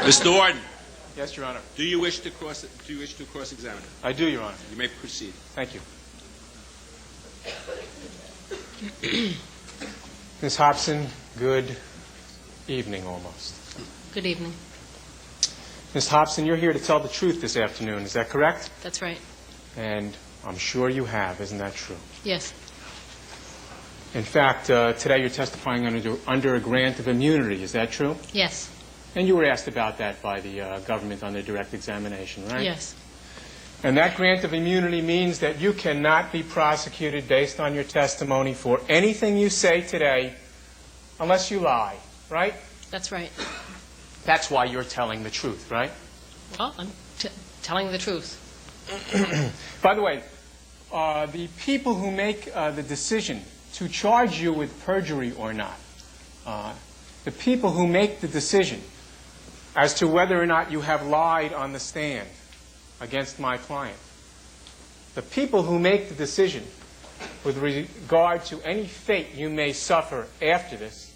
Mr. Orden, Yes, Your Honor. do you wish to cross-examine? I do, Your Honor. You may proceed. Thank you. Ms. Hobson, good evening almost. Good evening. Ms. Hobson, you're here to tell the truth this afternoon. Is that correct? That's right. And I'm sure you have. Isn't that true? Yes. In fact, today you're testifying under a grant of immunity. Is that true? Yes. And you were asked about that by the government under direct examination, right? Yes. And that grant of immunity means that you cannot be prosecuted based on your testimony for anything you say today unless you lie, right? That's right. That's why you're telling the truth, right? Well, I'm telling the truth. By the way, the people who make the decision to charge you with perjury or not, the people who make the decision as to whether or not you have lied on the stand against my client, the people who make the decision with regard to any fate you may suffer after this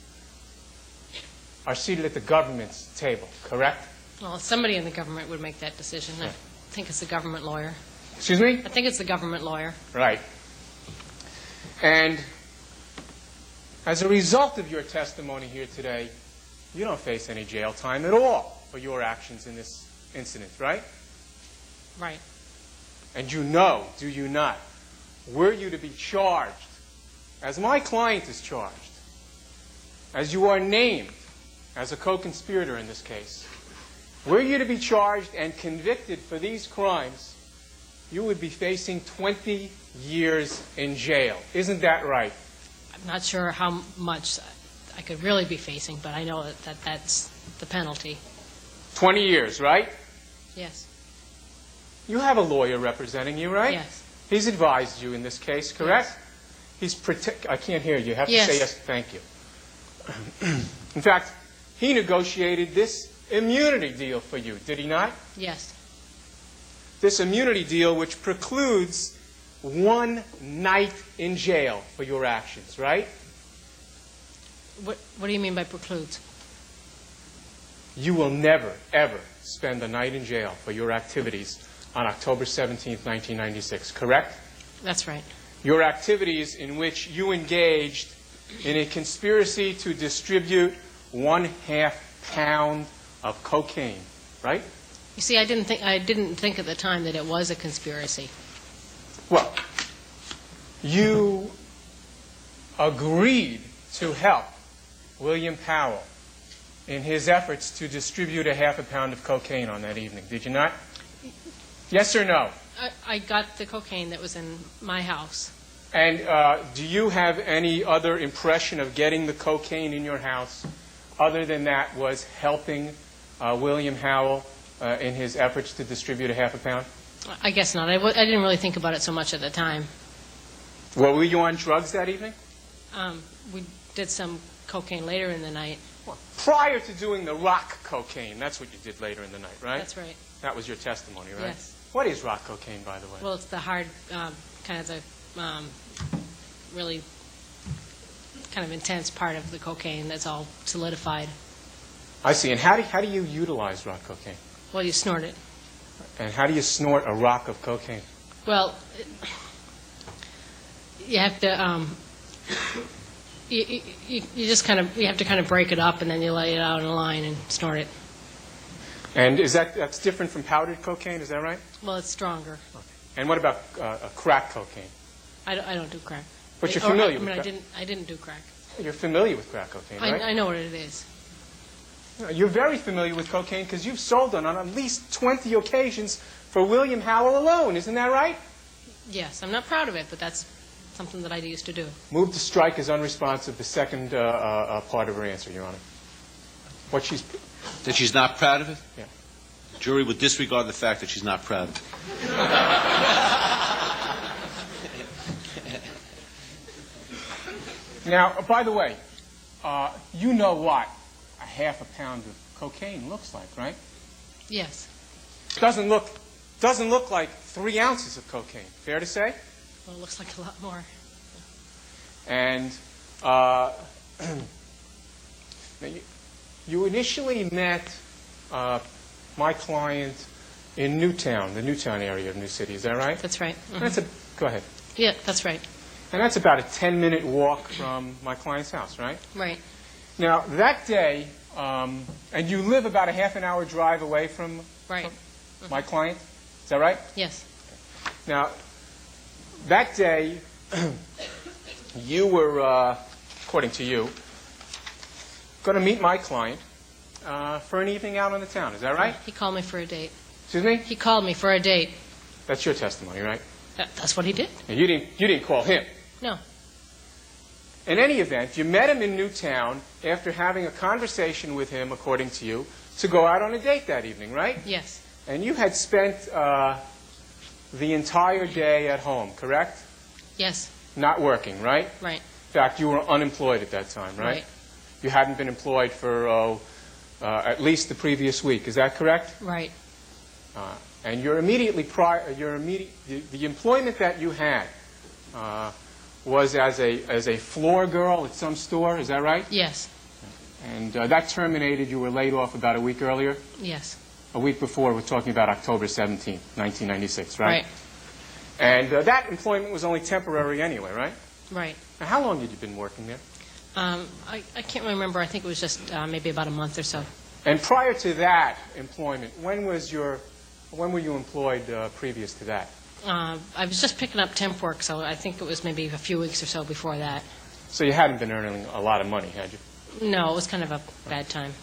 are seated at the government's table, correct? Well, somebody in the government would make that decision. I think it's the government lawyer. Excuse me? I think it's the government lawyer. Right. And as a result of your testimony here today, you don't face any jail time at all for your actions in this incident, right? Right. And you know, do you not, were you to be charged, as my client is charged, as you are named as a co-conspirator in this case, were you to be charged and convicted for these crimes, you would be facing 20 years in jail. Isn't that right? I'm not sure how much I could really be facing, but I know that that's the penalty. 20 years, right? Yes. You have a lawyer representing you, right? Yes. He's advised you in this case, correct? Yes. I can't hear you. You have Yes. to say yes. Thank you. In fact, he negotiated this immunity deal for you, did he not? Yes. This immunity deal which precludes one night in jail for your actions, right? What do you mean by precludes? You will never, ever spend a night in jail for your activities on October 17th, 1996, correct? That's right. Your activities in which you engaged in a conspiracy to distribute 1/2 pound of cocaine, right? You see, I didn't think at the time that it was a conspiracy. Well, you agreed to help William Powell in his efforts to distribute 1/2 pound of cocaine on that evening, did you not? Yes or no? I got the cocaine that was in my house. And do you have any other impression of getting the cocaine in your house other than that was helping William Howell in his efforts to distribute 1/2 pound? I guess not. I didn't really think about it so much at the time. Well, were you on drugs that evening? We did some cocaine later in the night. Well, prior to doing the rock cocaine, that's what you did later in the night, right? That's right. That was your testimony, right? Yes. What is rock cocaine, by the way? Well, it's the hard, kind of the really kind of intense part of the cocaine that's all solidified. I see. And how do you utilize rock cocaine? Well, you snort it. And how do you snort a rock of cocaine? Well, you have to, you just kind of, you have to kind of break it up and then you lay it out in a line and snort it. And that's different from powdered cocaine, is that right? Well, it's stronger. Okay. And what about crack cocaine? I don't do crack. But you're familiar with crack. crack. I didn't do crack. You're familiar with crack cocaine, right? I know what it is. You're very familiar with cocaine because you've sold it on at least 20 occasions for William Howell alone. Isn't that right? Yes. I'm not proud of it, but that's something that I used to do. Move to strike as unresponsive. The second part of her answer, Your Honor. That she's not proud of it? Yeah. The jury would disregard the fact that she's not proud of it. Now, by the way, you know what 1/2 pound of cocaine looks like, right? Yes. Doesn't look like 3 ounces of cocaine. Fair to say? Well, it looks like a lot more. And you initially met my client in Newtown, the Newtown area of New City. Is that right? That's right. Mhm. That's go ahead. Yeah, that's right. And that's about a 10-minute walk from my client's house, right? Right. Now, that day, and you live about a half an hour drive away from Right. my client? Is that right? Yes. Now, that day, you were, according to you, going to meet my client for an evening out on the town. Is that right? He called me for a date. Excuse me? He called me for a date. That's your testimony, right? That's what he did. You didn't call him. No. In any event, you met him in Newtown after having a conversation with him, according to you, to go out on a date that evening, right? Yes. And you had spent the entire day at home, correct? Yes. Not working, right? Right. In fact, you were unemployed at that time, right? Right. You hadn't been employed for at least the previous week. Is that correct? Right. And you're immediately the employment that you had was as a floor girl at some store. Is that right? Yes. And that terminated. You were laid off about a week earlier. Yes. A week before, we're talking about October 17th, 1996, right? Right. And that employment was only temporary anyway, right? Right. Now, how long had you been working there? I can't remember. I think it was just maybe about a month or so. And prior to that employment, when were you employed previous to that? I was just picking up temp work, so I think it was maybe a few weeks or so before that. So you hadn't been earning a lot of money, had you? No, it was kind of a bad time.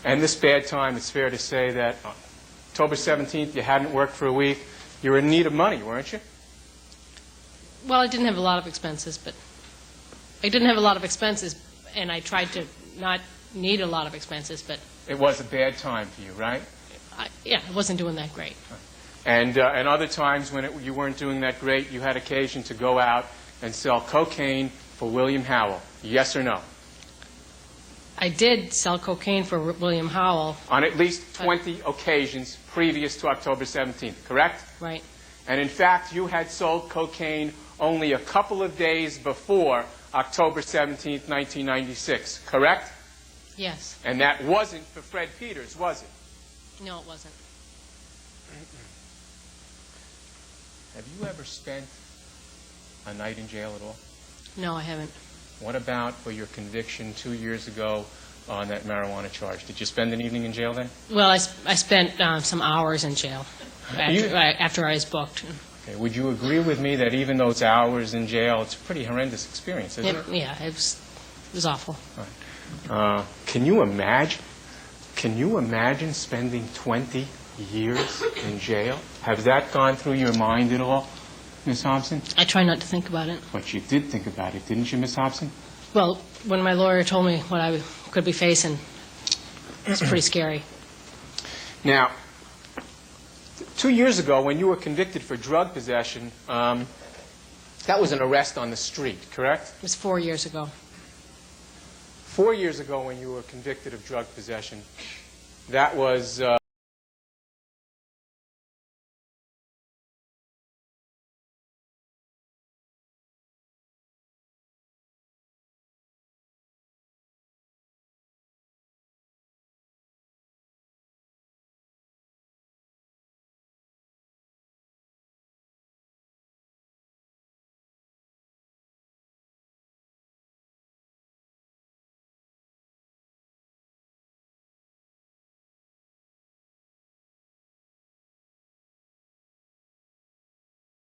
And this bad time, it's fair to say that October 17th, you hadn't worked for a week. You were in need of money, weren't you? Well, I didn't have a lot of expenses, and I tried to not need a lot of expenses, but It was a bad time for you, right? I wasn't doing that great. And other times when you weren't doing that great, you had occasion to go out and sell cocaine for William Howell. Yes or no? I did sell cocaine for William Howell. On at least 20 occasions previous to October 17th, correct? Right. And in fact, you had sold cocaine only a couple of days before October 17th, 1996, correct? Yes. And that wasn't for Fred Peters, was it? No, it wasn't. Have you ever spent a night in jail at all? No, I haven't. What about for your conviction 2 years ago on that marijuana charge? Did you spend an evening in jail then? Well, I spent some hours in jail after I was booked. Okay. Would you agree with me that even though it's hours in jail, it's a pretty horrendous experience, isn't it? Yeah, it was awful. Can you imagine? Can you imagine spending 20 years in jail? Has that gone through your mind at all, Miss Hobson? I try not to think about it. But you did think about it, didn't you, Miss Hobson? Well, when my lawyer told me what I could be facing, it's pretty scary. Now, 2 years ago, when you were convicted for drug possession, that was an arrest on the street, correct? It was 4 years ago. 4 years ago, when you were convicted of drug possession, that was